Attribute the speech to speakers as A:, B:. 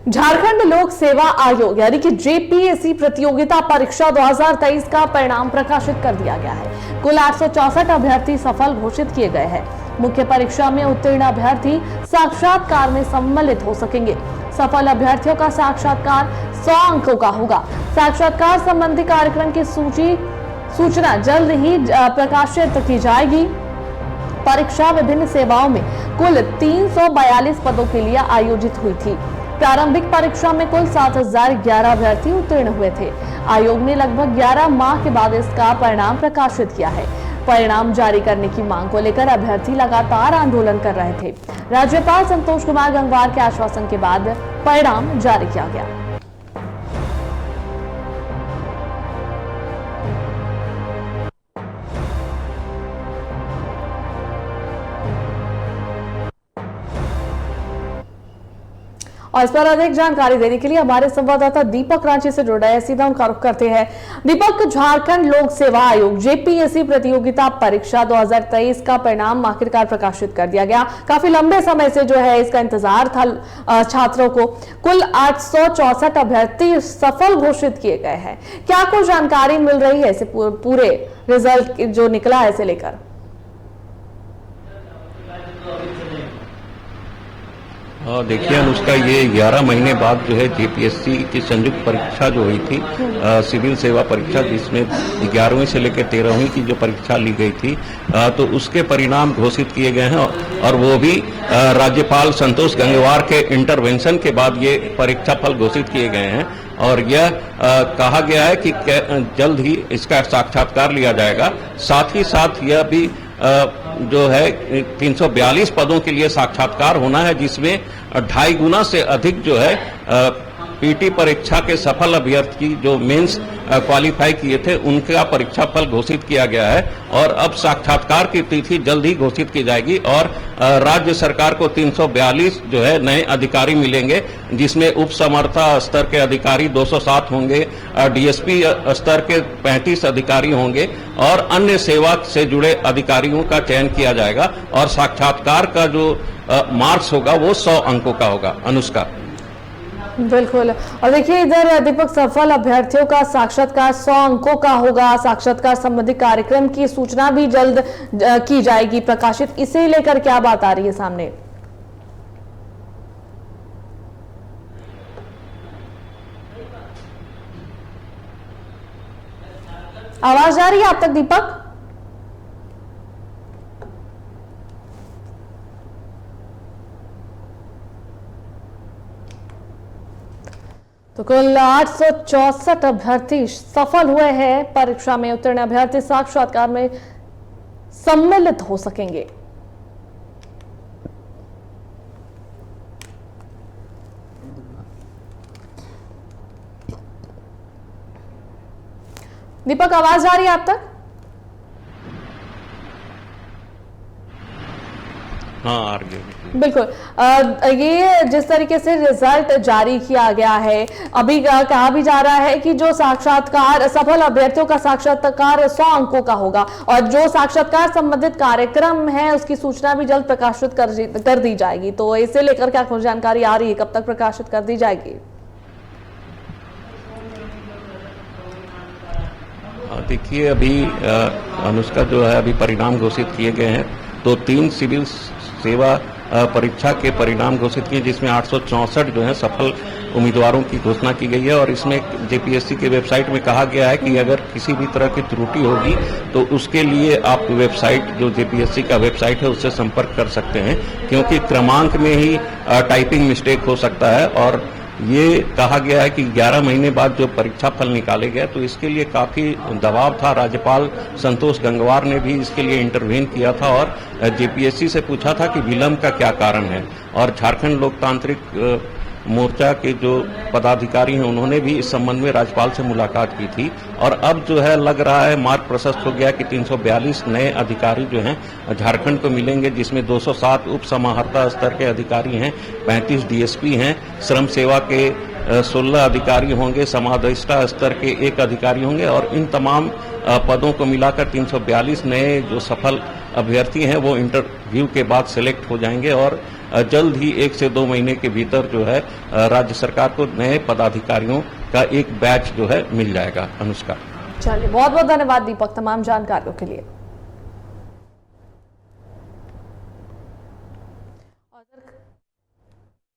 A: झारखंड लोक सेवा आयोग यानी कि जेपीएससी प्रतियोगिता परीक्षा 2023 का परिणाम प्रकाशित कर दिया गया है। कुल 864 अभ्यर्थी सफल घोषित किए गए हैं। मुख्य परीक्षा में उत्तीर्ण अभ्यर्थी साक्षात्कार में सम्मिलित हो सकेंगे। सफल अभ्यर्थियों का साक्षात्कार 100 अंकों का होगा। साक्षात्कार संबंधी कार्यक्रम की सूचना जल्द ही प्रकाशित की जाएगी। परीक्षा विभिन्न सेवाओं में कुल 342 पदों के लिए आयोजित हुई थी। प्रारंभिक परीक्षा में कुल 7011 अभ्यर्थी उत्तीर्ण हुए थे। आयोग ने लगभग 11 माह के बाद इसका परिणाम प्रकाशित किया है। परिणाम जारी करने की मांग को लेकर अभ्यर्थी लगातार आंदोलन कर रहे थे। राज्यपाल संतोष कुमार गंगवार के आश्वासन के बाद परिणाम जारी किया गया। और इस पर अधिक जानकारी देने के लिए हमारे संवाददाता दीपक रांची से जुड़ा है। सीधा उनका रुख करते हैं। दीपक, झारखंड लोक सेवा आयोग जेपीएससी प्रतियोगिता परीक्षा 2023 का परिणाम आखिरकार प्रकाशित कर दिया गया। काफी लंबे समय से जो है इसका इंतजार था छात्रों को। कुल 864 अभ्यर्थी सफल घोषित किए गए हैं। क्या कुछ जानकारी मिल रही है इसे पूरे रिजल्ट जो निकला है इसे लेकर?
B: देखिए अनुष्का, ये 11 महीने बाद जो है जेपीएससी की संयुक्त परीक्षा जो हुई थी, सिविल सेवा परीक्षा, जिसमें 11वीं से लेकर 13वीं की जो परीक्षा ली गई थी, तो उसके परिणाम घोषित किए गए हैं। और वो भी राज्यपाल संतोष गंगवार के इंटरवेंशन के बाद ये परीक्षा फल घोषित किए गए हैं। और यह कहा गया है कि जल्द ही इसका साक्षात्कार लिया जाएगा। साथ ही साथ यह भी जो है 342 पदों के लिए साक्षात्कार होना है, जिसमें 2.5 गुना से अधिक जो है पीटी परीक्षा के सफल अभ्यर्थी जो मेंस क्वालिफाई किए थे उनका परीक्षा फल घोषित किया गया है। और अब साक्षात्कार की तिथि जल्द ही घोषित की जाएगी। और राज्य सरकार को 342 जो है नए अधिकारी मिलेंगे, जिसमें उप समर्था स्तर के अधिकारी 207 होंगे, डीएसपी स्तर के 35 अधिकारी होंगे और अन्य सेवा से जुड़े अधिकारियों का चयन किया जाएगा। और साक्षात्कार का जो मार्क्स होगा वो 100 अंकों का होगा। अनुष्का,
A: बिल्कुल। और देखिए इधर दीपक, सफल अभ्यर्थियों का साक्षात्कार 100 अंकों का होगा। साक्षात्कार संबंधी कार्यक्रम की सूचना भी जल्द की जाएगी प्रकाशित। इसे लेकर क्या बात आ रही है सामने? आवाज आ रही है आप तक दीपक? तो कुल 864 अभ्यर्थी सफल हुए हैं। परीक्षा में उत्तीर्ण अभ्यर्थी साक्षात्कार में सम्मिलित हो सकेंगे। दीपक, आवाज आ रही है आप तक?
B: हाँ, आ रही है।
A: बिल्कुल। ये जिस तरीके से रिजल्ट जारी किया गया है, अभी कहा भी जा रहा है कि जो साक्षात्कार सफल अभ्यर्थियों का साक्षात्कार 100 अंकों का होगा और जो साक्षात्कार संबंधित कार्यक्रम है उसकी सूचना भी जल्द प्रकाशित कर दी जाएगी। तो इसे लेकर क्या कुछ जानकारी आ रही है, कब तक प्रकाशित कर दी जाएगी?
B: देखिए अभी अनुष्का जो है अभी परिणाम घोषित किए गए हैं। तो 3 सिविल सेवा परीक्षा के परिणाम घोषित किए, जिसमें 864 जो है सफल उम्मीदवारों की घोषणा की गई है। और इसमें जेपीएससी के वेबसाइट में कहा गया है कि अगर किसी भी तरह की त्रुटि होगी तो उसके लिए आप वेबसाइट जो जेपीएससी का वेबसाइट है उससे संपर्क कर सकते हैं, क्योंकि क्रमांक में ही टाइपिंग मिस्टेक हो सकता है। और ये कहा गया है कि 11 महीने बाद जो परीक्षा फल निकाले गए, तो इसके लिए काफी दबाव था। राज्यपाल संतोष गंगवार ने भी इसके लिए इंटरवेन किया था और जेपीएससी से पूछा था कि विलंब का क्या कारण है। और झारखंड लोकतांत्रिक मोर्चा के जो पदाधिकारी हैं उन्होंने भी इस संबंध में राज्यपाल से मुलाकात की थी। और अब जो है लग रहा है मार्ग प्रशस्त हो गया कि 342 नए अधिकारी जो हैं झारखंड को मिलेंगे, जिसमें 207 उप समाहर्ता स्तर के अधिकारी हैं, 35 डीएसपी हैं, श्रम सेवा के 16 अधिकारी होंगे, समादेष्टा स्तर के 1 अधिकारी होंगे। और इन तमाम पदों को मिलाकर 342 नए जो सफल अभ्यर्थी हैं वो इंटरव्यू के बाद सिलेक्ट हो जाएंगे और जल्द ही 1 से 2 महीने के भीतर जो है राज्य सरकार को नए पदाधिकारियों का एक बैच जो है मिल जाएगा। अनुष्का,
A: चलिए, बहुत बहुत धन्यवाद दीपक तमाम जानकारियों के लिए।